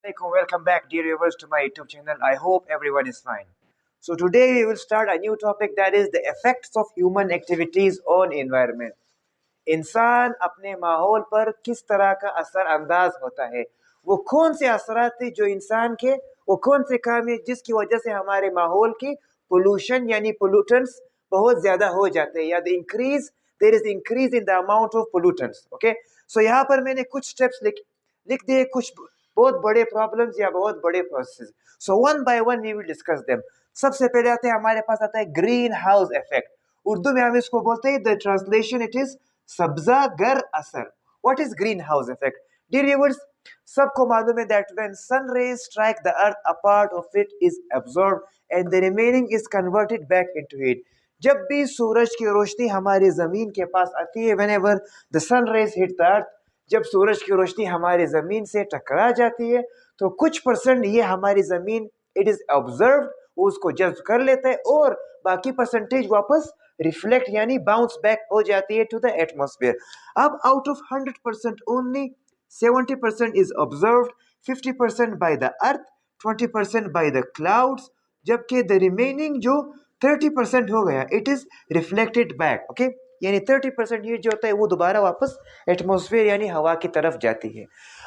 Alaikum, welcome back, dear viewers, to my YouTube channel. I hope everyone is fine. So today we will start a new topic, that is the effects of human activities on environment. इंसान अपने माहौल पर किस तरह का असर अंदाज होता है, वो कौन से असरात थे जो इंसान के, वो कौन से काम है जिसकी वजह से हमारे माहौल की पोल्यूशन यानी पोल्यूटेंट्स बहुत ज्यादा हो जाते हैं, या there is increase in the amount of pollutants. Okay, so यहाँ पर मैंने कुछ स्टेप्स लिख लिख दिए, कुछ बहुत बड़े प्रॉब्लम्स या बहुत बड़े process. So one by one we will discuss them. सबसे पहले आते हैं, हमारे पास आता है ग्रीन हाउस इफेक्ट। उर्दू में हम इसको बोलते हैं, द ट्रांसलेशन इट इज सब्जा गर असर। What is green house effect? Dear viewers, सबको मालूम है that when sun rays strike the earth, a part of it is absorbed and the remaining is converted back into heat. जब भी सूरज की रोशनी हमारी जमीन के पास आती है, whenever the sun rays hit the earth, जब सूरज की रोशनी हमारी जमीन से टकरा जाती है, तो कुछ परसेंट ये हमारी जमीन इट इज ऑब्जर्व, वो उसको जज्ब कर लेता है, और बाकी परसेंटेज वापस रिफ्लेक्ट यानी बाउंस बैक हो जाती है टू द एटमॉस्फेयर। अब out of 100% only 70% is observed, 50% by the earth, 20% by the clouds, जबकि द रिमेनिंग जो 30% हो गया it is reflected back. Okay, यानी 30% ये जो होता है वो दोबारा वापस एटमॉस्फेयर यानी हवा की तरफ जाती है।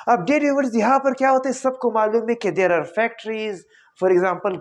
अब डियर व्यूअर्स, यहाँ पर क्या होता है, सबको मालूम है कि there are factories, for example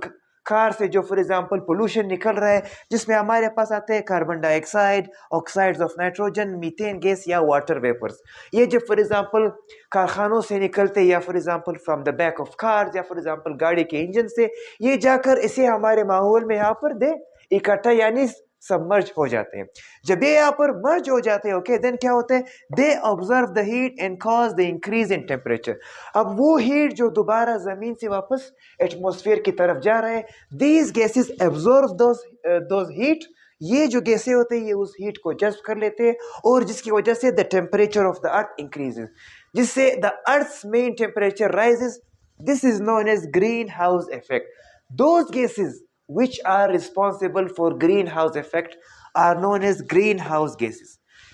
car से जो फॉर एग्जांपल पोल्यूशन निकल रहा है, जिसमें हमारे पास आते हैं carbon dioxide, oxides of nitrogen, methane gas या वाटर वेपर्स। ये जो फॉर एग्जांपल कारखानों से निकलते हैं, या for example from the back of cars, या फॉर एग्जांपल गाड़ी के इंजन से, ये जाकर इसे हमारे माहौल में यहाँ पर दे इकट्ठा यानी सबमर्ज हो जाते हैं। जब ये यहाँ पर मर्ज हो जाते हैं, ओके, देन क्या होता है, they observe the heat and cause the increase in temperature. अब वो हीट जो दोबारा जमीन से वापस एटमॉस्फेयर की तरफ जा रहा है, these gases absorb those heat, ये जो गैसें होते हैं ये उस हीट को जज्ब कर लेते हैं, और जिसकी वजह से the temperature of the earth increases, जिससे the earth's mean temperature rises. This is known as green house effect. Those gases which are responsible for greenhouse effect are known as greenhouse gases.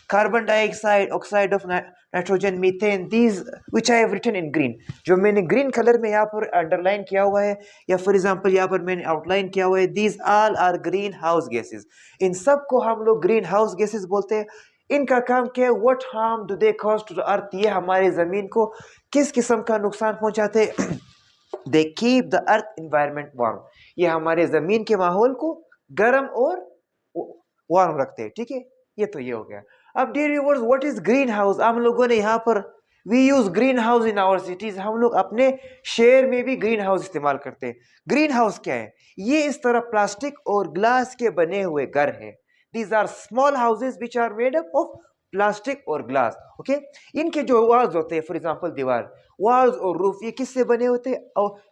Carbon dioxide, oxide of nitrogen, methane, these which I have written in green, जो मैंने green color में यहाँ पर underline किया हुआ है, या for example यहाँ पर मैंने outline किया हुआ है, these all are greenhouse gases. इन सब को हम लोग greenhouse gases बोलते हैं। इनका काम क्या है, what harm do they cause to the earth, ये हमारे ज़मीन को किस किस्म का नुकसान पहुंचाते हैं। They keep the earth environment warm, ये हमारे जमीन के माहौल को गर्म और वार्म रखते हैं। ठीक है, ये तो ये हो गया। अब dear viewers, what is green house? हम लोगों ने यहाँ पर we use green house in our cities, हम लोग अपने शहर में भी ग्रीन हाउस इस्तेमाल करते हैं। ग्रीन हाउस क्या है? ये इस तरह प्लास्टिक और ग्लास के बने हुए घर हैं। These are small houses which are made up of plastic और ग्लास। ओके, इनके जो वॉल्स होते हैं, फॉर एग्जांपल दीवार, वॉल्स और रूफ, ये किससे बने होते हैं?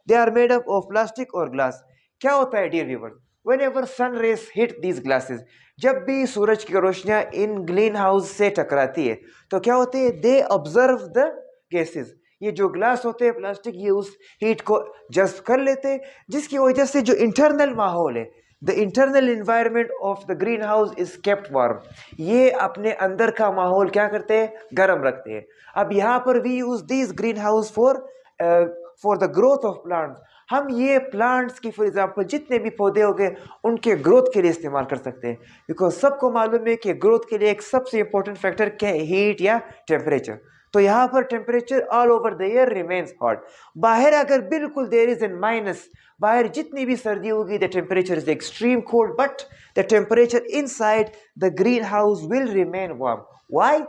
They are made up of plastic और ग्लास। क्या होता है dear viewers, whenever sun rays hit these glasses, जब भी सूरज की रोशनियां इन ग्रीन हाउस से टकराती है, तो क्या होते हैं, दे ऑब्जर्व द गैसेस। ये जो ग्लास होते हैं प्लास्टिक, ये उस हीट को जज्ब कर लेते हैं, जिसकी वजह से जो इंटरनल माहौल है, the internal environment of the green house is kept warm. ये अपने अंदर का माहौल क्या करते हैं, गर्म रखते हैं। अब यहाँ पर we use this green house for the growth of plants. हम ये प्लांट्स की फॉर एग्जांपल जितने भी पौधे हो गए उनके ग्रोथ के लिए इस्तेमाल कर सकते हैं, बिकॉज सबको मालूम है कि ग्रोथ के लिए एक सबसे इंपॉर्टेंट फैक्टर क्या है, हीट या टेम्परेचर। तो यहाँ पर temperature all over the year remains hot. बाहर अगर बिल्कुल देर इज इन माइनस, बाहर जितनी भी सर्दी होगी the temperature is extreme cold, but the temperature inside the green house will remain warm. Why?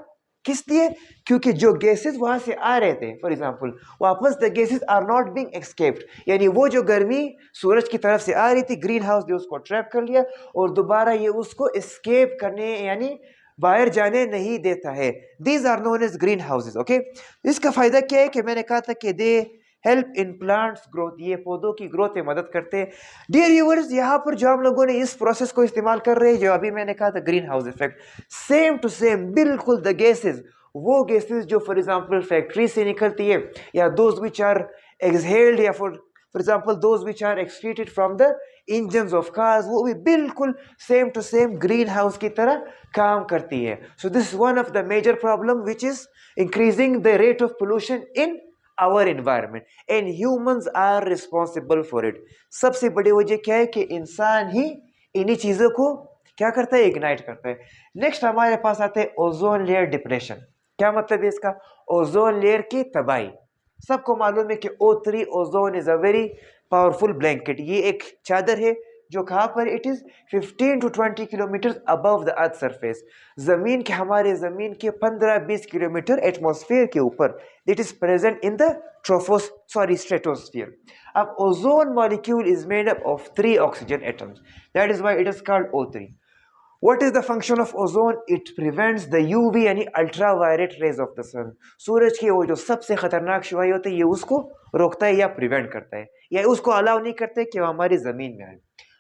किस लिए? क्योंकि जो गैसेस वहां से आ रहे थे, फॉर एग्जांपल वापस the gases are not being escaped, यानी वो जो गर्मी सूरज की तरफ से आ रही थी, ग्रीन हाउस ने उसको ट्रैप कर लिया और दोबारा ये उसको एस्केप करने यानी बाहर जाने नहीं देता है। These are known as green houses. Okay, इसका फायदा क्या है कि मैंने कहा था कि they help in plants growth, ये पौधों की ग्रोथ में मदद करते हैं। डियर व्यूअर्स, यहाँ पर जो हम लोगों ने इस प्रोसेस को इस्तेमाल कर रहे हैं, जो अभी मैंने कहा था green house effect, same to same बिल्कुल द गैसेस, वो गैसेस जो फॉर एग्जांपल फैक्ट्री से निकलती है, या दोज विच आर एक्सहेल्ड, या for example those which are excreted from the engines of cars, वो भी बिल्कुल same to same green house की तरह काम करती है। So this one of the major problem which is increasing the rate of pollution in our environment and humans are responsible for it. सबसे बड़ी वजह क्या है कि इंसान ही इन्हीं चीज़ों को क्या करता है, इग्नाइट करता है। नेक्स्ट हमारे पास आते हैं ओजोन लेयर डिप्रेशन। क्या मतलब है इसका? ओजोन लेयर की तबाही। सबको मालूम है कि O3 ozone is a very powerful blanket. ये एक चादर है जो कहाँ पर it is 15 to 20 kilometre above the earth surface. जमीन के, हमारे जमीन के 15-20 किलोमीटर एटमॉस्फेयर के ऊपर it is present in the stratosphere. अब ozone molecule is made up of 3 oxygen atoms, that is why it is called O3। What is the function of ozone? It prevents the UV यानी ultraviolet rays of the सन। सूरज की वो जो सबसे खतरनाक Shuai होती है ये उसको रोकता है या प्रिवेंट करता है, या उसको अलाउ नहीं करते कि वो हमारी जमीन में आए।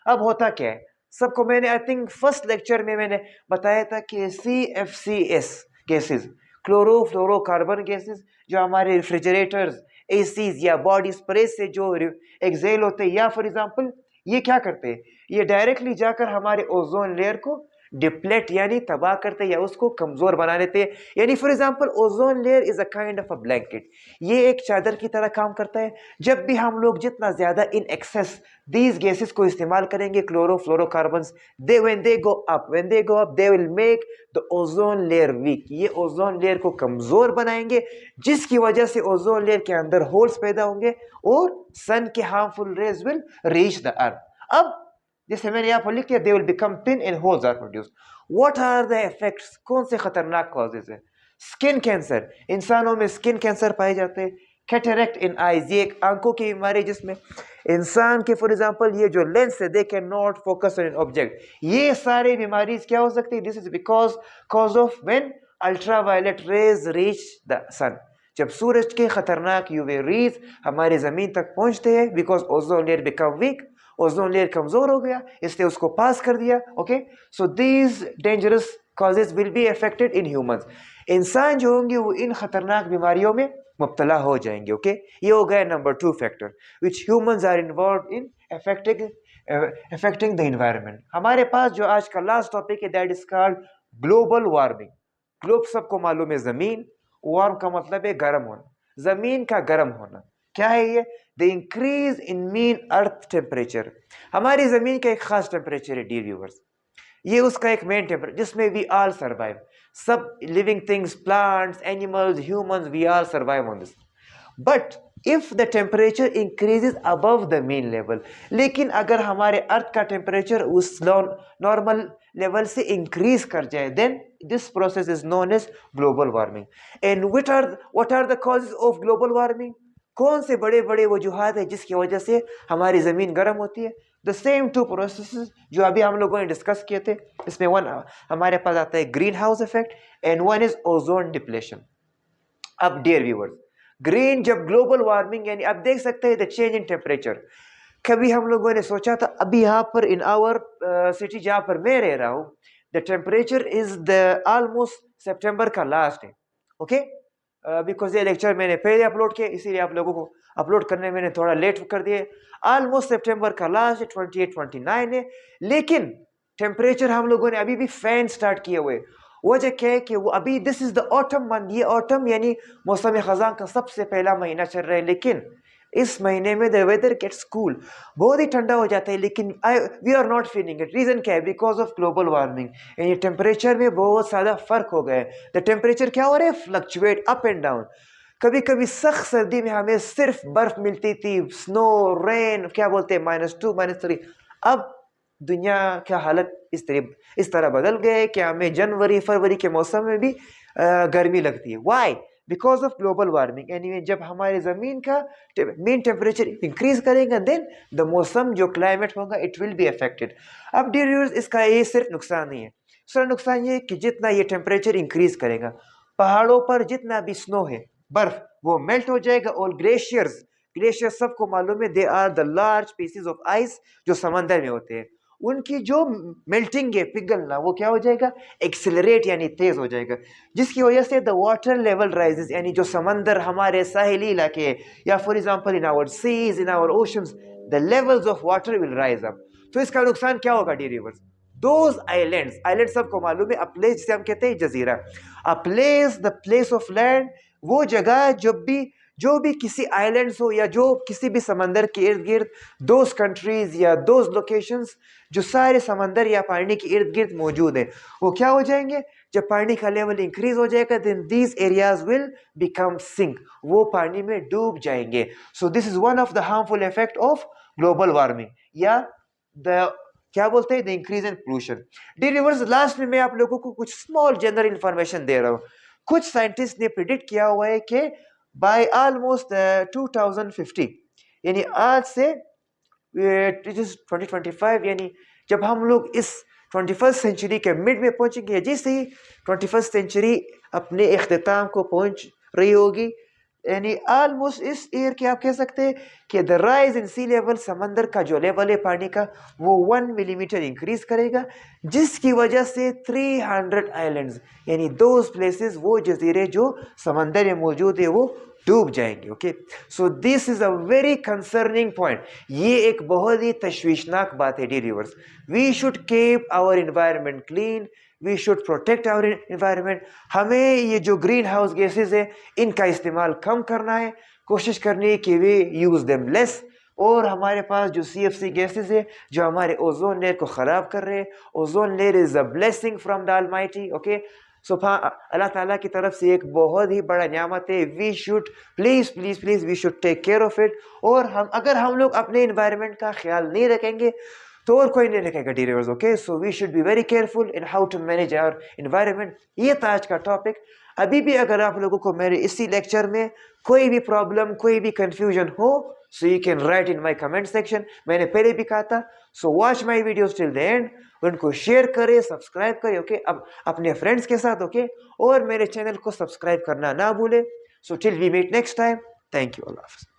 अब होता क्या है, सबको मैंने आई थिंक फर्स्ट लेक्चर में मैंने बताया था कि CFCs गैसेस, क्लोरोफ्लोरोकार्बन गैसेस, जो हमारे रेफ्रिजरेटर्स, एसीज या बॉडी स्प्रे से जो एक्सेल होते हैं, या फॉर एग्जांपल ये क्या करते हैं, ये डायरेक्टली जाकर हमारे ओजोन लेयर को डिप्लेट यानी तबाह करते हैं या उसको कमजोर बना देते हैं। यानी for example ozone layer is a kind of a blanket, ये एक चादर की तरह काम करता है। जब भी हम लोग जितना ज्यादा इन एक्सेस दीज गैसेस को इस्तेमाल करेंगे, chlorofluorocarbons, they when they go up they will make the ozone layer weak. ये ओजोन लेयर को कमजोर बनाएंगे, जिसकी वजह से ओजोन लेयर के अंदर होल्स पैदा होंगे और सन के harmful rays will reach the earth. अब जैसे मैंने यहाँ पर लिख दिया, they will become thin and holes are produce. What are the effects? कौन से खतरनाक कॉजेज है? स्किन कैंसर, इंसानों में स्किन कैंसर पाए जाते हैं। कैटरेक्ट इन आईज, ये एक आंखों की बीमारी जिसमें इंसान के फॉर एग्जांपल ये जो लेंस है they can not focus on an object. ये सारी बीमारी क्या हो सकती है? This is because of when ultraviolet rays reach the sun. जब सूरज के खतरनाक यूवी रेज हमारी जमीन तक पहुंचते हैं, because ozone layer become weak, ozone layer कमजोर हो गया, इसलिए उसको पास कर दिया। Okay, so these dangerous causes will be affected in humans. इंसान जो होंगे वो इन खतरनाक बीमारियों में मुब्तला हो जाएंगे। ओके, ये हो गया number 2 factor which humans are involve in affecting the environment. हमारे पास जो आज का लास्ट टॉपिक है that is called global warming. Globe सबको मालूम है जमीन, वार्म का मतलब है गर्म होना, जमीन का गर्म होना। क्या है ये? The increase in mean earth temperature. हमारी जमीन का एक खास टेम्परेचर है डियर व्यूअर्स, ये उसका एक मेन टेम्परेचर जिसमें वी आल सर्वाइव। सब living things, plants, animals, humans, we all survive on this. But if the temperature increases above the mean level, लेकिन अगर हमारे अर्थ का टेम्परेचर उस नॉर्मल लेवल से इंक्रीज कर जाए, then this process is known as global warming. And what are the causes of global warming? कौन से बड़े बड़े वजूहात है जिसकी वजह से हमारी जमीन गर्म होती है? द सेम 2 प्रोसेसेस जो अभी हम लोगों ने डिस्कस किए थे, इसमें वन हमारे पास आता है green house effect and one is ozone depletion. अब डियर व्यूअर्स, ग्रीन जब ग्लोबल वार्मिंग यानी अब देख सकते हैं द चेंज इन टेम्परेचर। कभी हम लोगों ने सोचा था, अभी यहाँ पर इन आवर सिटी जहाँ पर मैं रह रहा हूँ, the temperature is the almost सितंबर का लास्ट है। ओके, बिकॉज ये लेक्चर मैंने पहले अपलोड किया, इसीलिए आप लोगों को अपलोड करने मैंने थोड़ा लेट कर दिया। ऑलमोस्ट सितंबर का लास्ट 28-29 है, लेकिन टेम्परेचर हम लोगों ने अभी भी फैन स्टार्ट किए हुए। वजह क्या है कि वो अभी this is the autumn month, ये ऑटम यानी मौसम खजां का सबसे पहला महीना चल रहा है, लेकिन इस महीने में द वेदर गेट्स कूल, बहुत ही ठंडा हो जाता है, लेकिन we are not feeling it. Reason क्या है? बिकॉज ऑफ ग्लोबल वार्मिंग, यानी टेम्परेचर में बहुत ज्यादा फर्क हो गया है। द टेम्परेचर क्या हो रहा है? Fluctuate up and down. कभी कभी सख्त सर्दी में हमें सिर्फ बर्फ मिलती थी, स्नो, रेन, क्या बोलते हैं, -2 -3। अब दुनिया का हालत इस तरह बदल गए कि हमें जनवरी फरवरी के मौसम में भी गर्मी लगती है। Why? Because of global warming. Anyway, जब हमारे जमीन का मीन टेम्परेचर इंक्रीज करेगा, देन द मौसम जो क्लाइमेट होगा इट विल बी अफेक्टेड। अब डियर व्यूअर्स, इसका ये सिर्फ नुकसान नहीं है, दूसरा नुकसान ये है कि जितना ये टेम्परेचर इंक्रीज करेगा, पहाड़ों पर जितना भी स्नो है, बर्फ, वो मेल्ट हो जाएगा। और ग्लेशियर्स सबको मालूम है, they are the large pieces of ice जो समंदर में होते हैं, उनकी जो मेल्टिंग है, पिघलना, वो क्या हो जाएगा? एक्सेलरेट यानी तेज हो जाएगा, जिसकी वजह से द वाटर लेवल राइजेस, यानी जो समंदर हमारे साहिली इलाके है, या for example in our seas, in our oceans, the levels of water will rise up. तो इसका नुकसान क्या होगा डियर व्यूअर्स? दोज आइलैंड्स सबको मालूम है, अ प्लेस जिसे हम कहते हैं जजीरा, a place, the place of land, वो जगह जो भी किसी आइलैंड्स हो या जो किसी भी समंदर के इर्द गिर्द दोज कंट्रीज या दोज लोकेशंस जो सारे समंदर या पानी के इर्द गिर्द मौजूद है, वो क्या हो जाएंगे? जब पानी का लेवल इंक्रीज हो जाएगा, then these areas will become sink, वो पानी में डूब जाएंगे। So this is one of the harmful effect of global warming या द क्या बोलते हैं, the increase in pollution. Dear viewers, last में मैं आप लोगों को कुछ स्मॉल जनरल इंफॉर्मेशन दे रहा हूँ। कुछ साइंटिस्ट ने प्रिडिक्ट किया हुआ है कि बाय ऑलमोस्ट 2050, यानी आज से 2025, यानी जब हम लोग इस 21st सेंचुरी के मिड में पहुंचेंगे, जैसे ही 21st सेंचुरी अपने इख्तिताम को पहुंच रही होगी, यानी ऑलमोस्ट इस ईयर के आप कह सकते हैं कि the rise in sea level, समंदर का जो लेवल है पानी का, वो 1 मिलीमीटर इंक्रीज करेगा, जिसकी वजह से 300 आइलैंड्स, यानी दोज प्लेसेस, वो जजीरे जो समंदर में मौजूद है, वो डूब जाएंगे। Okay, so this is a very concerning point. ये एक बहुत ही तशवीशनाक बात है dear viewers. We should keep our environment clean, we should protect our environment. हमें ये जो ग्रीन हाउस गैसेज है, इनका इस्तेमाल कम करना है, कोशिश करनी है कि वे यूज देम लेस। और हमारे पास जो CFC गैसेज है जो हमारे ओजोन लेयर को ख़राब कर रहे हैं, ozone layer is a blessing from the almighty. Okay, so Allah ताला की तरफ से एक बहुत ही बड़ा नियामत है। We should please please please we should take care of it. और अगर हम लोग अपने इन्वायरमेंट का ख्याल नहीं रखेंगे तो और कोई नहीं रखेगा dear viewers. Okay, so we should be very careful in how to manage our environment. ये था आज का टॉपिक। अभी भी अगर आप लोगों को मेरे इसी लेक्चर में कोई भी प्रॉब्लम, कोई भी कंफ्यूजन हो, so you can write in my comment section. मैंने पहले भी कहा था, so watch my videos till the end. उनको शेयर करें, सब्सक्राइब करें, ओके, अब अपने फ्रेंड्स के साथ, ओके, और मेरे चैनल को सब्सक्राइब करना ना भूलें। So till we meet next time, thank you, अल्लाह हाफ़िज़।